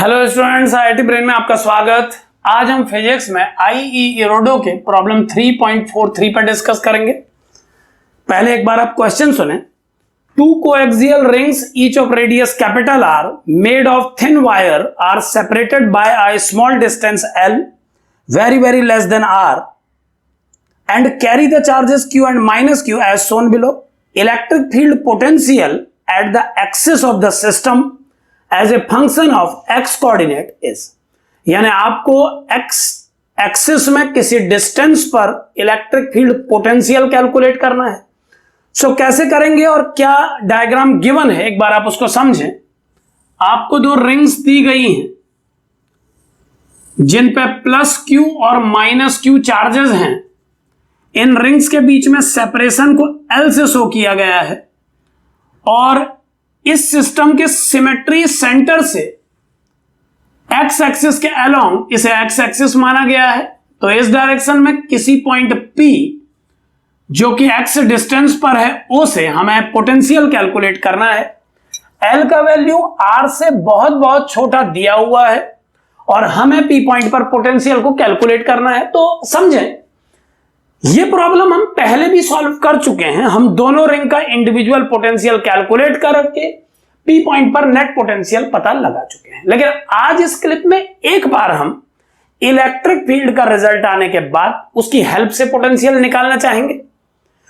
Hello students, IIT brain में आपका स्वागत। आज हम फिजिक्स में आईई इरोडो के प्रॉब्लम 3.43 पर डिस्कस करेंगे। पहले एक बार आप क्वेश्चन सुने। Two coaxial rings each of radius capital R made of thin wire are separated by a small distance L very less than R and carry the charges q and minus q as shown below. Electric field potential at the axis of the system as a function of x coordinate is, यानी आपको x axis में किसी distance पर electric field potential calculate करना है। सो कैसे करेंगे और क्या डायग्राम गिवन है, एक बार आप उसको समझें। आपको दो रिंग्स दी गई हैं जिन पे प्लस q और माइनस q चार्जेस हैं। इन रिंग्स के बीच में सेपरेशन को L से शो किया गया है और इस सिस्टम के सिमेट्री सेंटर से x एक्सिस के अलोंग इसे x एक्सिस माना गया है। तो इस डायरेक्शन में किसी पॉइंट P जो कि x डिस्टेंस पर है O से हमें पोटेंशियल कैलकुलेट करना है। L का वैल्यू R से बहुत छोटा दिया हुआ है और हमें P पॉइंट पर पोटेंशियल को कैलकुलेट करना है। तो समझें, ये प्रॉब्लम हम पहले भी सॉल्व कर चुके हैं। हम दोनों रिंग का इंडिविजुअल पोटेंशियल कैलकुलेट करके पी पॉइंट पर नेट पोटेंशियल पता लगा चुके हैं। लेकिन आज इस क्लिप में एक बार हम इलेक्ट्रिक फील्ड का रिजल्ट आने के बाद उसकी हेल्प से पोटेंशियल निकालना चाहेंगे।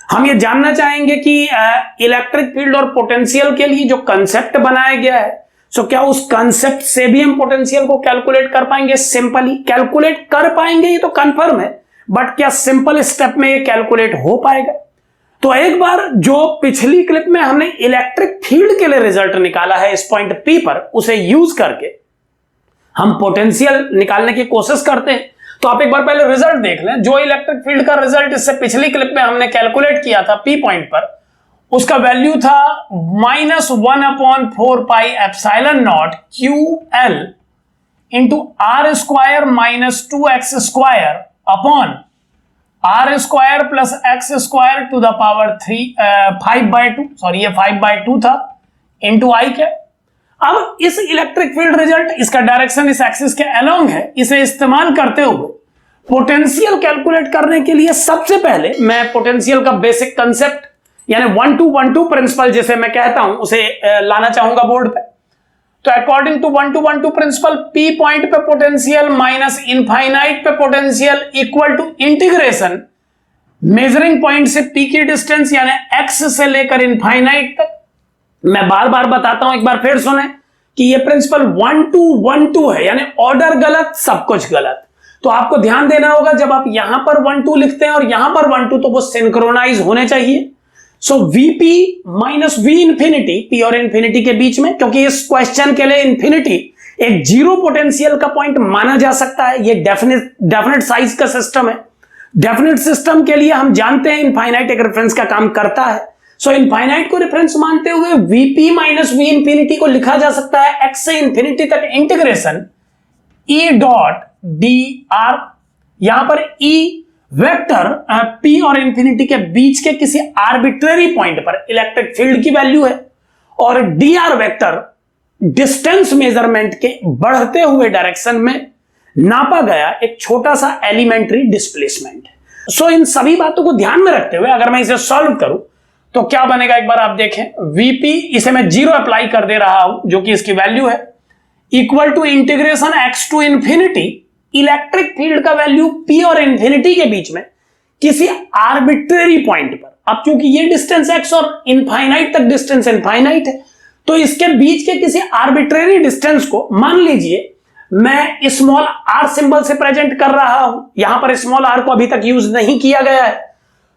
हम ये जानना चाहेंगे कि इलेक्ट्रिक फील्ड और पोटेंशियल के लिए जो कंसेप्ट बनाया गया है, सो क्या उस कंसेप्ट से भी हम पोटेंशियल को कैलकुलेट कर पाएंगे। सिंपली कैलकुलेट कर पाएंगे, ये तो कंफर्म है, बट क्या सिंपल स्टेप में ये कैलकुलेट हो पाएगा। तो एक बार जो पिछली क्लिप में हमने इलेक्ट्रिक फील्ड के लिए रिजल्ट निकाला है इस पॉइंट P पर, उसे यूज करके हम पोटेंशियल निकालने की कोशिश करते हैं। तो आप एक बार पहले रिजल्ट देख लें। जो इलेक्ट्रिक फील्ड का रिजल्ट इससे पिछली क्लिप में हमने कैलकुलेट किया था P पॉइंट पर, उसका वैल्यू था -1/4πε0 QL into R square minus 2x square upon R square plus x square to the power 5/2। Sorry, ये 5/2 था इंटू I के। अब इस इलेक्ट्रिक फील्ड रिजल्ट, इसका डायरेक्शन इस एक्सिस के अलोंग है, इसे इस्तेमाल करते हुए पोटेंशियल कैलकुलेट करने के लिए सबसे पहले मैं पोटेंशियल का बेसिक कंसेप्ट यानी 1-2-1-2 प्रिंसिपल जिसे मैं कहता हूं उसे लाना चाहूंगा बोर्ड पे। तो according to 1-2-1-2 principle, P point पे पोटेंशियल माइनस इनफाइनाइट पे potential equal to integration measuring point से P की डिस्टेंस यानी x से लेकर इनफाइनाइट तक। मैं बार बार बताता हूं, एक बार फिर सुने कि ये प्रिंसिपल 1-2-1-2 है, यानी ऑर्डर गलत, सब कुछ गलत। तो आपको ध्यान देना होगा, जब आप यहां पर 1-2 लिखते हैं और यहां पर 1-2, तो वो सिंक्रोनाइज होने चाहिए। सो Vp minus V infinity, P और इंफिनिटी के बीच में, क्योंकि इस क्वेश्चन के लिए इंफिनिटी एक जीरो पोटेंशियल का पॉइंट माना जा सकता है। ये डेफिनेट साइज का सिस्टम है। डेफिनेट सिस्टम के लिए हम जानते हैं इनफाइनाइट एक रेफरेंस का काम करता है। सो इनफाइनाइट को रेफरेंस मानते हुए Vp माइनस V इंफिनिटी को लिखा जा सकता है x से इंफिनिटी तक इंटीग्रेशन E डॉट dr। यहां पर E वेक्टर P और इंफिनिटी के बीच के किसी आर्बिट्रेरी पॉइंट पर इलेक्ट्रिक फील्ड की वैल्यू है और dr वेक्टर डिस्टेंस मेजरमेंट के बढ़ते हुए डायरेक्शन में नापा गया एक छोटा सा एलिमेंट्री डिस्प्लेसमेंट है। सो इन सभी बातों को ध्यान में रखते हुए अगर मैं इसे सॉल्व करूं तो क्या बनेगा, एक बार आप देखें। Vp इसे मैं 0 अप्लाई कर दे रहा हूं जो कि इसकी वैल्यू है, equal to integration x to infinity electric field का वैल्यू P और इंफिनिटी के बीच में किसी आर्बिट्रेरी पॉइंट पर। अब क्योंकि ये डिस्टेंस x और इनफाइनाइट तक डिस्टेंस इनफाइनाइट है, तो इसके बीच के किसी आर्बिट्रेरी डिस्टेंस को मान लीजिए मैं स्मॉल r सिंबल से प्रेजेंट कर रहा हूं। यहां पर स्मॉल r को अभी तक यूज नहीं किया गया है।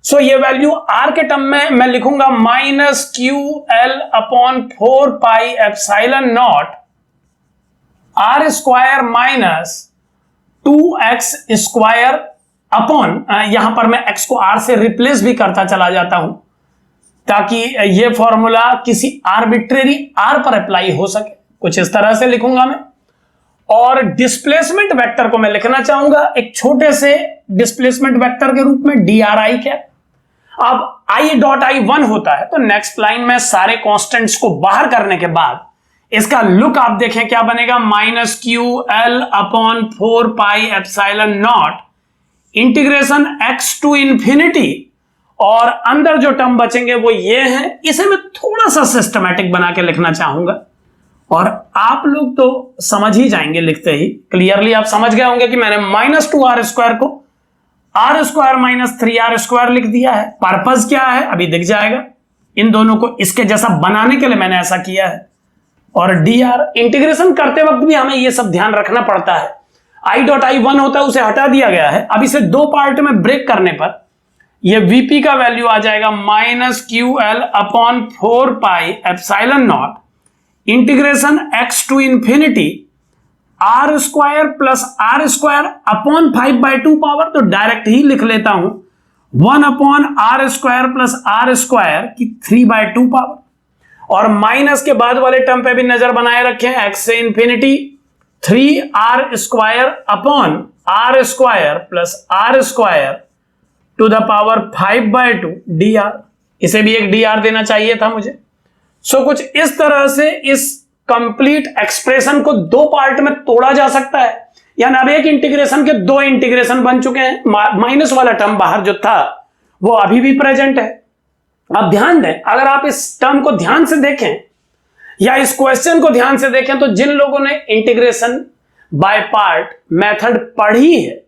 सो ये वैल्यू r के टर्म में मैं लिखूंगा -QL upon 4πε0 R square minus 2x square upon, यहां पर मैं x को r से रिप्लेस भी करता चला जाता हूं ताकि यह फॉर्मूला किसी आर्बिट्रेरी r पर अप्लाई हो सके। कुछ इस तरह से लिखूंगा मैं। और डिस्प्लेसमेंट वेक्टर को मैं लिखना चाहूंगा एक छोटे से डिस्प्लेसमेंट वेक्टर के रूप में dri क्या। अब i डॉट i 1 होता है, तो नेक्स्ट लाइन में सारे कांस्टेंट्स को बाहर करने के बाद इसका लुक आप देखें क्या बनेगा, minus Q L upon 4 pi epsilon naught integration X to infinity, और अंदर जो टर्म बचेंगे वो ये हैं। इसे मैं थोड़ा सा सिस्टमैटिक बना के लिखना चाहूंगा और आप लोग तो समझ ही जाएंगे लिखते ही। क्लियरली आप समझ गए होंगे कि मैंने माइनस 2r स्क्वायर को r square minus 3r square लिख दिया है। पर्पस क्या है अभी दिख जाएगा। इन दोनों को इसके जैसा बनाने के लिए मैंने ऐसा किया है। और dr इंटीग्रेशन करते वक्त भी हमें यह सब ध्यान रखना पड़ता है। i.i1 होता है उसे हटा दिया गया है। अब इसे दो पार्ट में ब्रेक करने पर ये vp का वैल्यू आ जाएगा minus Q L upon 4 pi epsilon naught integration x to infinity r square plus r square upon 5/2 power, तो डायरेक्ट ही लिख लेता हूं 1 अपॉन r square plus r square की 3/2 पावर। और माइनस के बाद वाले टर्म पे भी नजर बनाए रखें, x से infinity 3r square upon r square plus r square to the power 5/2 dr। इसे भी एक dr देना चाहिए था मुझे। सो कुछ इस तरह से इस कंप्लीट एक्सप्रेशन को दो पार्ट में तोड़ा जा सकता है। यानी अब एक इंटीग्रेशन के दो इंटीग्रेशन बन चुके हैं। माइनस वाला टर्म बाहर जो था वो अभी भी प्रेजेंट है। अब ध्यान दें, अगर आप इस टर्म को ध्यान से देखें या इस क्वेश्चन को ध्यान से देखें तो जिन लोगों ने इंटीग्रेशन बाय पार्ट मेथड पढ़ी है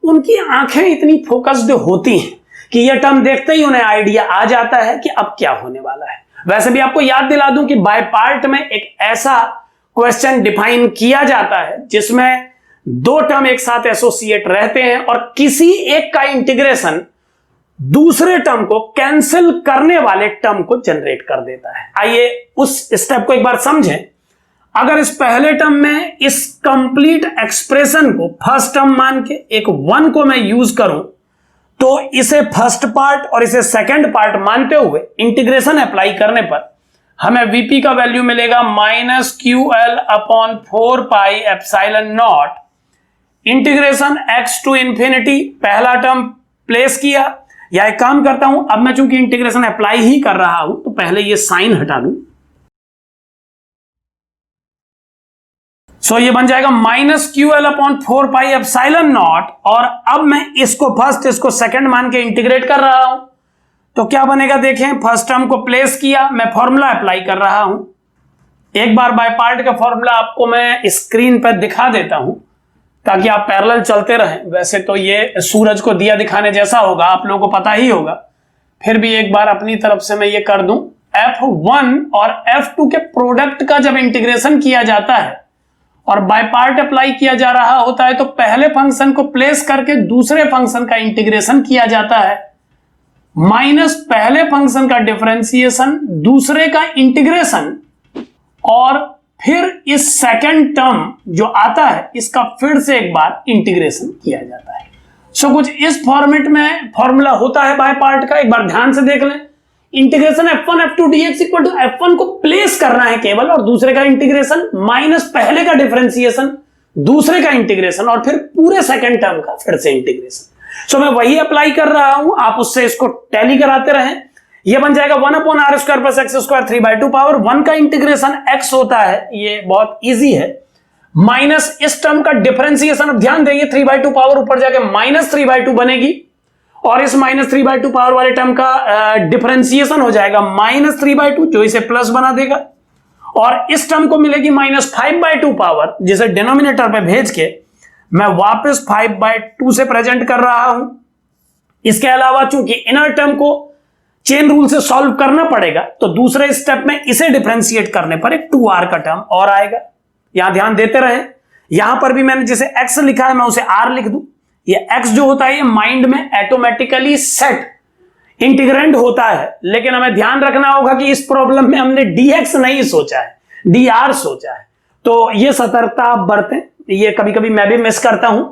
उनकी आंखें इतनी फोकस्ड होती हैं कि यह टर्म देखते ही उन्हें आइडिया आ जाता है कि अब क्या होने वाला है। वैसे भी आपको याद दिला दूं कि बाय पार्ट में एक ऐसा क्वेश्चन डिफाइन किया जाता है जिसमें दो टर्म एक साथ एसोसिएट रहते हैं और किसी एक का इंटीग्रेशन दूसरे टर्म को कैंसिल करने वाले टर्म को जनरेट कर देता है। आइए उस स्टेप को एक बार समझें। अगर इस पहले टर्म में इस कंप्लीट एक्सप्रेशन को फर्स्ट टर्म मान के एक 1 को मैं यूज करूं तो इसे फर्स्ट पार्ट और इसे सेकंड पार्ट मानते हुए इंटीग्रेशन अप्लाई करने पर हमें वीपी का वैल्यू मिलेगा minus Q L upon 4 pi epsilon naught integration X to infinity. पहला टर्म प्लेस किया, या एक काम करता हूं, अब मैं चूंकि इंटीग्रेशन अप्लाई ही कर रहा हूं तो पहले ये साइन हटा दूं। सो ये बन जाएगा minus Q L upon 4 pi epsilon not, और अब मैं इसको फर्स्ट इसको सेकंड मान के इंटीग्रेट कर रहा हूं तो क्या बनेगा देखें। फर्स्ट टर्म को प्लेस किया, मैं फॉर्मूला अप्लाई कर रहा हूं। एक बार बाय पार्ट का फॉर्मूला आपको मैं स्क्रीन पर दिखा देता हूं ताकि आप पैरेलल चलते रहें। वैसे तो ये सूरज को दिया दिखाने जैसा होगा, आप लोगों को पता ही होगा, फिर भी एक बार अपनी तरफ से मैं ये कर दूं। F1 और F2 के प्रोडक्ट का जब इंटीग्रेशन किया जाता है और बाय पार्ट अप्लाई किया जा रहा होता है तो पहले फंक्शन को प्लेस करके दूसरे फंक्शन का इंटीग्रेशन किया जाता है, माइनस पहले फंक्शन का डिफरेंशिएशन दूसरे का इंटीग्रेशन, और फिर इस सेकंड टर्म जो आता है इसका फिर से एक बार इंटीग्रेशन किया जाता है। सो कुछ इस फॉर्मेट में फॉर्मूला होता है बाय पार्ट का, एक बार ध्यान से देख लें। Integration F1 F2 dx equal to F1 को प्लेस करना है केवल, और दूसरे का इंटीग्रेशन माइनस पहले का डिफरेंशिएशन दूसरे का इंटीग्रेशन, और फिर पूरे सेकंड टर्म का फिर से इंटीग्रेशन। सो मैं वही अप्लाई कर रहा हूं, आप उससे इसको टैली कराते रहें। ये बन जाएगा 1 upon R square plus X square 3/2 power 1 का इंटीग्रेशन x होता है, ये बहुत इजी है, माइनस इस टर्म का डिफरेंशिएशन। अब ध्यान देंगे 3/2 पावर ऊपर जाके माइनस 3/2 बनेगी और इस माइनस 3/2 पावर वाले टर्म का डिफरेंशिएशन हो जाएगा माइनस 3/2 जो इसे प्लस बना देगा, और इस टर्म को मिलेगी माइनस 5/2 पावर जिसे डिनोमिनेटर पे भेज के मैं वापस 5/2 से प्रेजेंट कर रहा हूं। इसके अलावा चूंकि इनर टर्म को चेन रूल से सॉल्व करना पड़ेगा तो दूसरे स्टेप में इसे डिफरेंशिएट करने पर एक 2r का टर्म और आएगा। यहां ध्यान देते रहें, यहां पर भी मैंने जिसे x लिखा है मैं उसे r लिख दूं। ये x जो होता है ये माइंड में ऑटोमेटिकली सेट इंटीग्रेंड होता है, लेकिन हमें ध्यान रखना होगा कि इस प्रॉब्लम में हमने dx नहीं सोचा है, dr सोचा है, तो ये सतर्कता आप बरतें। ये कभी कभी मैं भी मिस करता हूं,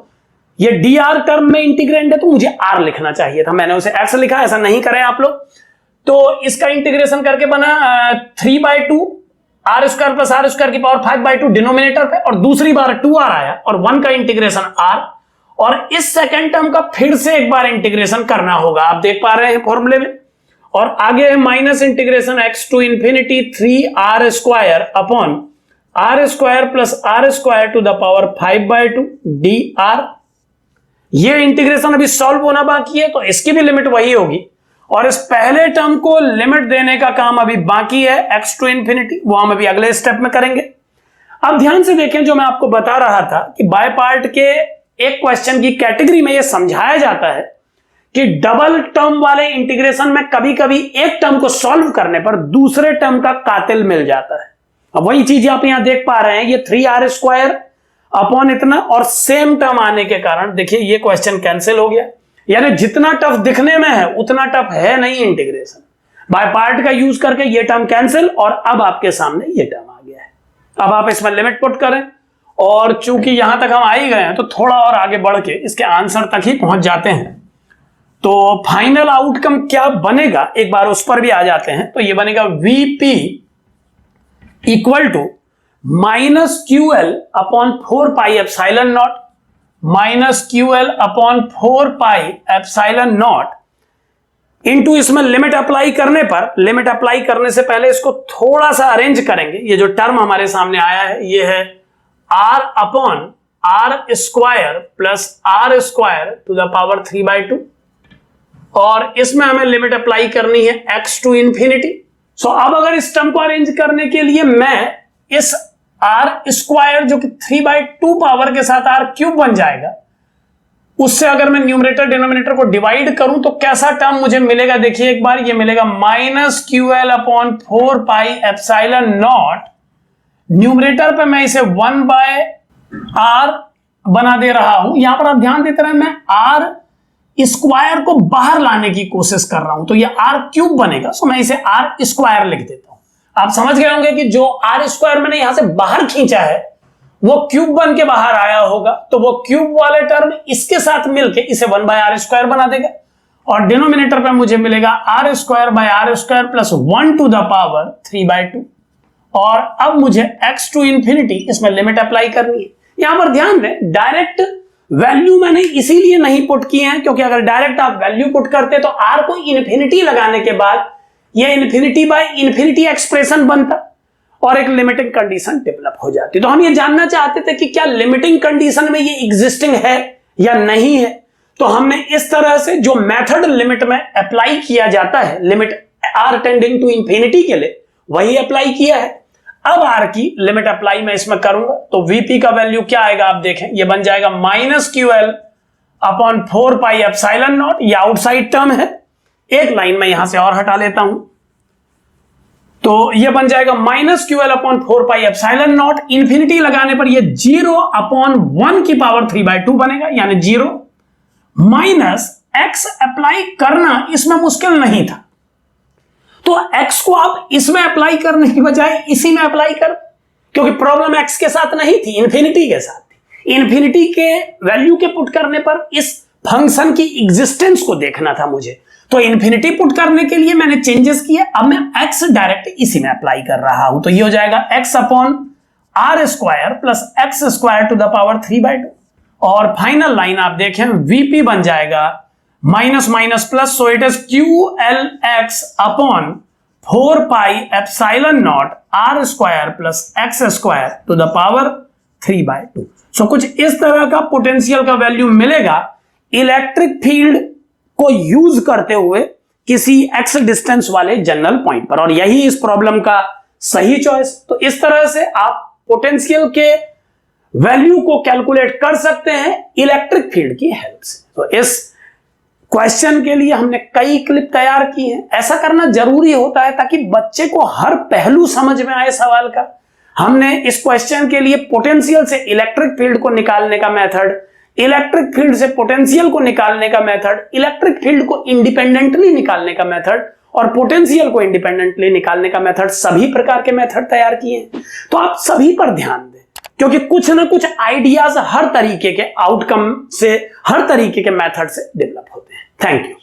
ये dr टर्म में इंटीग्रेंड है तो मुझे r लिखना चाहिए था, मैंने उसे x लिखा, ऐसा नहीं करें आप लोग। तो इसका इंटीग्रेशन करके बना 3/2 r square plus r square की पावर 5/2 डिनोमिनेटर पे, और दूसरी बार 2r आया और 1 का इंटीग्रेशन r, और इस सेकंड टर्म का फिर से एक बार इंटीग्रेशन करना होगा, आप देख पा रहे हैं फॉर्मूले में। और आगे है minus integration x to infinity 3r square upon R square plus R square to the power 5/2 dr। ये इंटीग्रेशन अभी सॉल्व होना बाकी है, तो इसकी भी लिमिट वही होगी, और इस पहले टर्म को लिमिट देने का काम अभी बाकी है x टू इंफिनिटी, वो हम अभी अगले स्टेप में करेंगे। अब ध्यान से देखें, जो मैं आपको बता रहा था कि बाय पार्ट के एक क्वेश्चन की कैटेगरी में यह समझाया जाता है कि डबल टर्म वाले इंटीग्रेशन में कभी कभी एक टर्म को सॉल्व करने पर दूसरे टर्म का कातिल मिल जाता है। अब वही चीज आप यहां देख पा रहे हैं, ये 3r² अपॉन इतना और सेम टर्म आने के कारण देखिए ये क्वेश्चन कैंसिल हो गया। यानी जितना टफ दिखने में है उतना टफ है नहीं इंटीग्रेशन। बाय पार्ट का यूज करके ये टर्म कैंसिल, और अब आपके सामने ये टर्म आ गया है। अब आप इसमें लिमिट पुट करें, और चूंकि यहां तक हम आ ही गए हैं तो थोड़ा और आगे बढ़ के इसके आंसर तक ही पहुंच जाते हैं। तो फाइनल आउटकम क्या बनेगा एक बार उस पर भी आ जाते हैं। तो ये बनेगा VP equal to -QL upon 4πε0 -QL upon 4πε0 into, इसमें लिमिट अप्लाई करने पर, लिमिट अप्लाई करने से पहले इसको थोड़ा सा अरेंज करेंगे। ये जो टर्म हमारे सामने आया है ये है r upon r² plus r² to the power 3/2, और इसमें हमें लिमिट अप्लाई करनी है x टू इंफिनिटी। सो अब अगर इस टर्म को अरेंज करने के लिए मैं इस r² जो कि 3/2 पावर के साथ r³ बन जाएगा, उससे अगर मैं न्यूमरेटर डिनोमिनेटर को डिवाइड करूं तो कैसा टर्म मुझे मिलेगा, देखिए एक बार ये मिलेगा -QL अपॉन 4πε0। न्यूमरेटर पे मैं इसे 1/r बना दे रहा हूं। यहां पर आप ध्यान देते रहे, मैं r² को बाहर लाने की कोशिश कर रहा हूं, तो ये r³ बनेगा। सो मैं इसे r² लिख देता हूं। आप समझ गए होंगे कि जो r² मैंने यहां से बाहर खींचा है वो क्यूब बन के बाहर आया होगा, तो वो क्यूब वाले टर्म इसके साथ मिलके इसे 1/r² बना देगा, और डिनोमिनेटर पे मुझे मिलेगा r² plus 1 to the power 3/2। और अब मुझे x टू इंफिनिटी इसमें लिमिट अप्लाई करनी है। यहां पर ध्यान दें, डायरेक्ट वैल्यू मैंने इसीलिए नहीं पुट किए हैं क्योंकि अगर डायरेक्ट आप वैल्यू पुट करते तो r को इंफिनिटी लगाने के बाद ये इंफिनिटी बाय इंफिनिटी एक्सप्रेशन बनता और एक लिमिटिंग कंडीशन डेवलप हो जाती। तो हम ये जानना चाहते थे कि क्या लिमिटिंग कंडीशन में ये एग्जिस्टिंग है या नहीं है। तो हमने इस तरह से जो मेथड लिमिट में अप्लाई किया जाता है, limit r tending to infinity के लिए, वही अप्लाई किया है। अब r की लिमिट अप्लाई मैं इसमें करूंगा, तो VP का वैल्यू क्या आएगा आप देखें, ये बन जाएगा -QL अपॉन 4πε0। ये आउटसाइड टर्म है, एक लाइन में यहां से और हटा लेता हूं, तो ये बन जाएगा -QL अपॉन 4πε0। इंफिनिटी लगाने पर ये 0 अपॉन 1 की पावर 3/2 बनेगा, यानी 0 माइनस x अप्लाई करना इसमें मुश्किल नहीं था, तो x को आप इसमें अप्लाई करने की बजाय इसी में अप्लाई कर, क्योंकि प्रॉब्लम x के साथ नहीं थी, इंफिनिटी के साथ थी। इंफिनिटी के वैल्यू के पुट करने पर इस फंक्शन की एग्जिस्टेंस को देखना था मुझे, तो इंफिनिटी पुट करने के लिए मैंने चेंजेस किए। अब मैं x डायरेक्ट इसी में अप्लाई कर रहा हूं, तो ये हो जाएगा x upon r² plus x² to the power 3/2। और फाइनल लाइन आप देखें, VP बन जाएगा minus minus plus, so it is QLX upon 4πε0 r² plus x² to the power 3/2। So कुछ इस तरह का पोटेंशियल का वैल्यू मिलेगा इलेक्ट्रिक फील्ड को यूज करते हुए किसी x डिस्टेंस वाले जनरल पॉइंट पर, और यही इस प्रॉब्लम का सही चॉइस। तो इस तरह से आप पोटेंशियल के वैल्यू को कैलकुलेट कर सकते हैं इलेक्ट्रिक फील्ड की हेल्प से। तो इस क्वेश्चन के लिए हमने कई क्लिप तैयार की हैं। ऐसा करना जरूरी होता है ताकि बच्चे को हर पहलू समझ में आए सवाल का। हमने इस क्वेश्चन के लिए पोटेंशियल से इलेक्ट्रिक फील्ड को निकालने का मेथड, इलेक्ट्रिक फील्ड से पोटेंशियल को निकालने का मेथड, इलेक्ट्रिक फील्ड को इंडिपेंडेंटली निकालने का मेथड और पोटेंशियल को इंडिपेंडेंटली निकालने का मेथड, सभी प्रकार के मेथड तैयार किए हैं। तो आप सभी पर ध्यान दें, क्योंकि कुछ ना कुछ आइडियाज हर तरीके के आउटकम से, हर तरीके के मेथड से डेवलप होते हैं। Thank you.